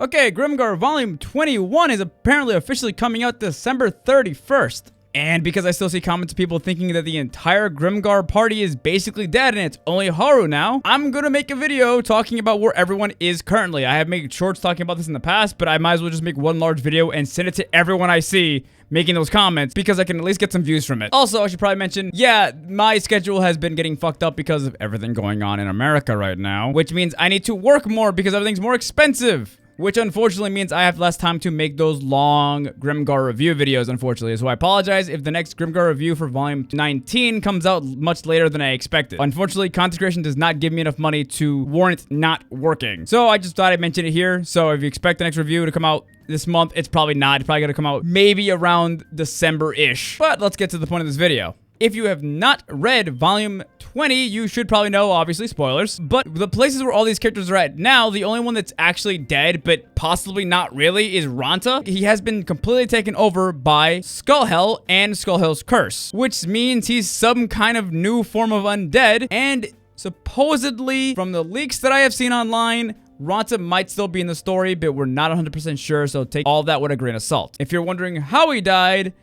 Okay, Grimgar Volume 21 is apparently officially coming out December 31st. And because I still see comments of people thinking that the entire Grimgar party is basically dead and it's only Haru now, I'm gonna make a video talking about where everyone is currently. I have made shorts talking about this in the past, but I might as well just make one large video and send it to everyone I see making those comments because I can at least get some views from it. Also, I should probably mention, yeah, my schedule has been getting fucked up because of everything going on in America right now, which means I need to work more because everything's more expensive. Which unfortunately means I have less time to make those long Grimgar review videos, unfortunately. So I apologize if the next Grimgar review for Volume 19 comes out much later than I expected. Unfortunately, content creation does not give me enough money to warrant not working. So I just thought I'd mention it here. So if you expect the next review to come out this month, it's probably not. It's probably gonna come out maybe around December-ish. But let's get to the point of this video. If you have not read Volume 20, you should probably know, obviously, spoilers. But the places where all these characters are at now, the only one that's actually dead, but possibly not really, is Ranta. He has been completely taken over by Skullhell and Skullhell's curse, which means he's some kind of new form of undead. And supposedly, from the leaks that I have seen online, Ranta might still be in the story, but we're not 100% sure, so take all that with a grain of salt. If you're wondering how he died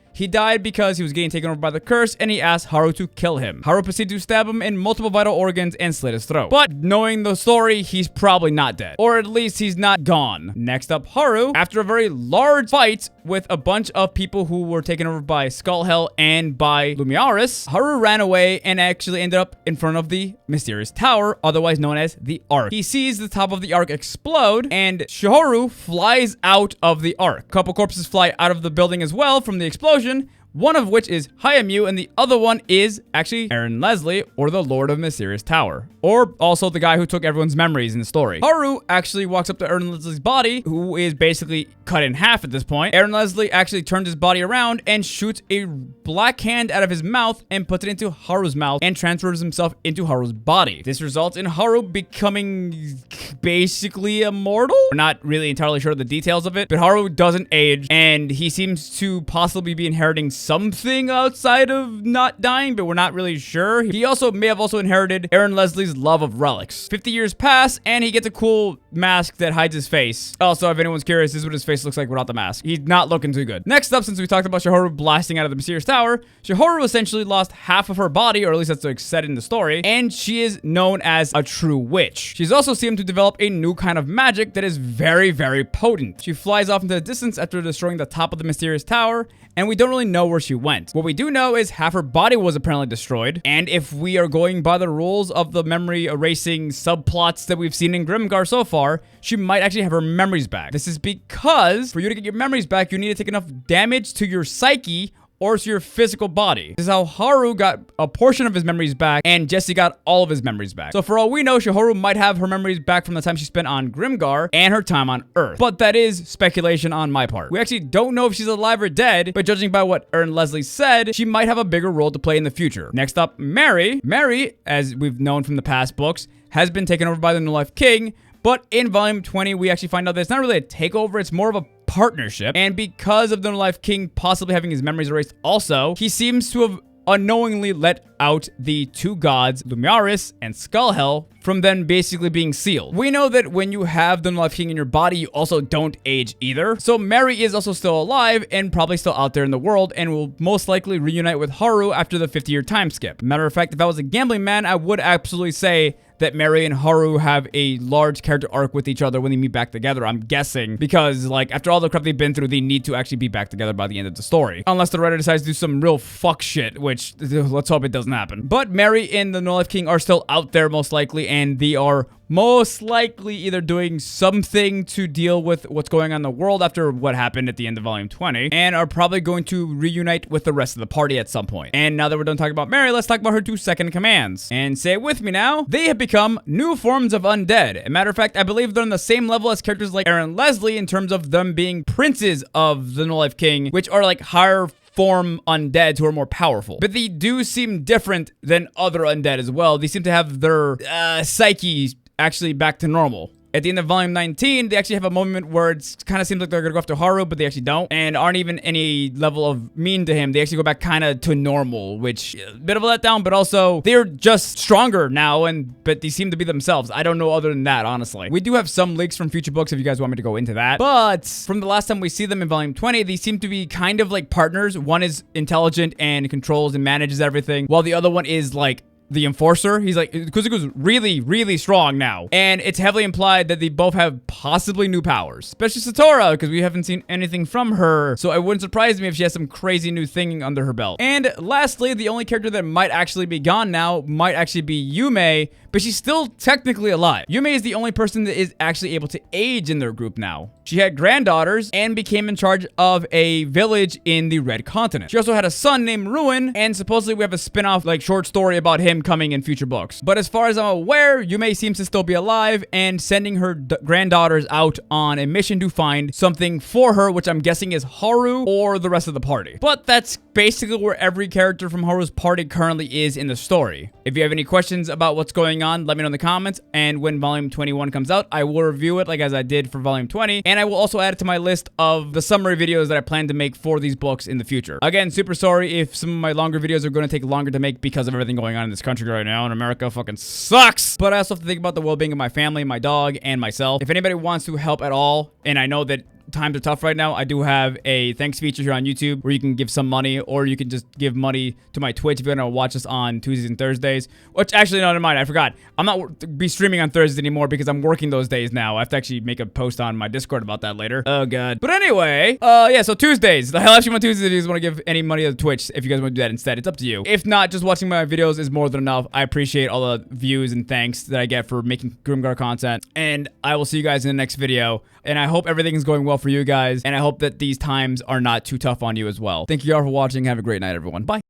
because he was getting taken over by the curse, and he asked Haru to kill him. Haru proceeded to stab him in multiple vital organs and slit his throat. But knowing the story, he's probably not dead. Or at least he's not gone. Next up, Haru, after a very large fight with a bunch of people who were taken over by Skullhell and by Lumiaris, Haru ran away and actually ended up in front of the mysterious tower, otherwise known as the Ark. He sees the top of the Ark explode, and Shihoru flies out of the Ark. A couple corpses fly out of the building as well from the explosion, one of which is Hayamu, and the other one is actually Aaron Leslie, or the Lord of Mysterious Tower, or also the guy who took everyone's memories in the story. Haru actually walks up to Aaron Leslie's body, who is basically cut in half at this point. Aaron Leslie actually turns his body around and shoots a black hand out of his mouth and puts it into Haru's mouth and transfers himself into Haru's body. This results in Haru becoming basically immortal. We're not really entirely sure of the details of it, but Haru doesn't age, and he seems to possibly be inheriting something outside of not dying, but we're not really sure. He also may have inherited Aaron Leslie's love of relics. 50 years pass, and he gets a cool mask that hides his face. Also, if anyone's curious, this is what his face looks like without the mask. He's not looking too good. Next up, since we talked about Shihoru blasting out of the mysterious tower, Shihoru essentially lost half of her body, or at least that's what's said in the story, and she is known as a true witch. She's also seemed to develop a new kind of magic that is very, very potent. She flies off into the distance after destroying the top of the mysterious tower, and we don't really know where she went. What we do know is half her body was apparently destroyed, and if we are going by the rules of the memory erasing subplots that we've seen in Grimgar so far, she might actually have her memories back. This is because for you to get your memories back, you need to take enough damage to your psyche or to your physical body. This is how Haru got a portion of his memories back, and Jesse got all of his memories back. So for all we know, Shihoru might have her memories back from the time she spent on Grimgar and her time on Earth. But that is speculation on my part. We actually don't know if she's alive or dead, but judging by what Aaron Leslie said, she might have a bigger role to play in the future. Next up, Mary. Mary, as we've known from the past books, has been taken over by the New Life King, but in Volume 20, we actually find out that it's not really a takeover, it's more of a partnership. And because of the New Life King possibly having his memories erased also, he seems to have unknowingly let out the two gods, Lumiaris and Skullhell, from then basically being sealed. We know that when you have the New Life King in your body, you also don't age either. So Mary is also still alive and probably still out there in the world and will most likely reunite with Haru after the 50-year time skip. Matter of fact, if I was a gambling man, I would absolutely say that Mary and Haru have a large character arc with each other when they meet back together, I'm guessing, because like after all the crap they've been through, they need to actually be back together by the end of the story. Unless the writer decides to do some real fuck shit, which let's hope it doesn't happen. But Mary and the No Life King are still out there most likely, and they are most likely either doing something to deal with what's going on in the world after what happened at the end of Volume 20, and are probably going to reunite with the rest of the party at some point. And now that we're done talking about Mary, let's talk about her two second commands. And say it with me now, they have become new forms of undead. As a matter of fact, I believe they're on the same level as characters like Aaron Leslie in terms of them being princes of the No Life King, which are like higher form undeads who are more powerful. But they do seem different than other undead as well. They seem to have their psyche actually back to normal. At the end of volume 19, they actually have a moment where it kind of seems like they're gonna go after Haru, but they actually don't, and aren't even any level of mean to him. They actually go back kind of to normal, which a bit of a letdown, but also they're just stronger now, but they seem to be themselves. I don't know other than that, honestly. We do have some leaks from future books if you guys want me to go into that, but from the last time we see them in volume 20, they seem to be kind of like partners. One is intelligent and controls and manages everything, while the other one is like the enforcer. He's like, Kuzaku's really, really strong now. And it's heavily implied that they both have possibly new powers. Especially Setora, because we haven't seen anything from her. So it wouldn't surprise me if she has some crazy new thing under her belt. And lastly, the only character that might actually be gone now might actually be Yume, but she's still technically alive. Yume is the only person that is actually able to age in their group now. She had granddaughters and became in charge of a village in the Red Continent. She also had a son named Ruin, and supposedly we have a spin-off like short story about him coming in future books. But as far as I'm aware, Yume seems to still be alive and sending her granddaughters out on a mission to find something for her, which I'm guessing is Haru or the rest of the party. But that's basically where every character from Haru's party currently is in the story. If you have any questions about what's going on, let me know in the comments, and when volume 21 comes out, I will review it like as I did for volume 20, and I will also add it to my list of the summary videos that I plan to make for these books in the future. Again, super sorry if some of my longer videos are going to take longer to make because of everything going on in this country right now, and America fucking sucks. But I also have to think about the well-being of my family, my dog, and myself. If anybody wants to help at all, and I know that times are tough right now, I do have a thanks feature here on YouTube where you can give some money, or you can just give money to my Twitch if you're gonna watch us on Tuesdays and Thursdays. Which actually, no, never mind, I forgot. I'm not be streaming on Thursdays anymore because I'm working those days now. I have to actually make a post on my Discord about that later. Oh god. But anyway, yeah, so Tuesdays. The hell actually on Tuesdays if you guys want to give any money to Twitch, if you guys want to do that instead. It's up to you. If not, just watching my videos is more than enough. I appreciate all the views and thanks that I get for making Grimgar content. And I will see you guys in the next video. And I hope everything is going well for you guys. And I hope that these times are not too tough on you as well. Thank you all for watching. Have a great night, everyone. Bye.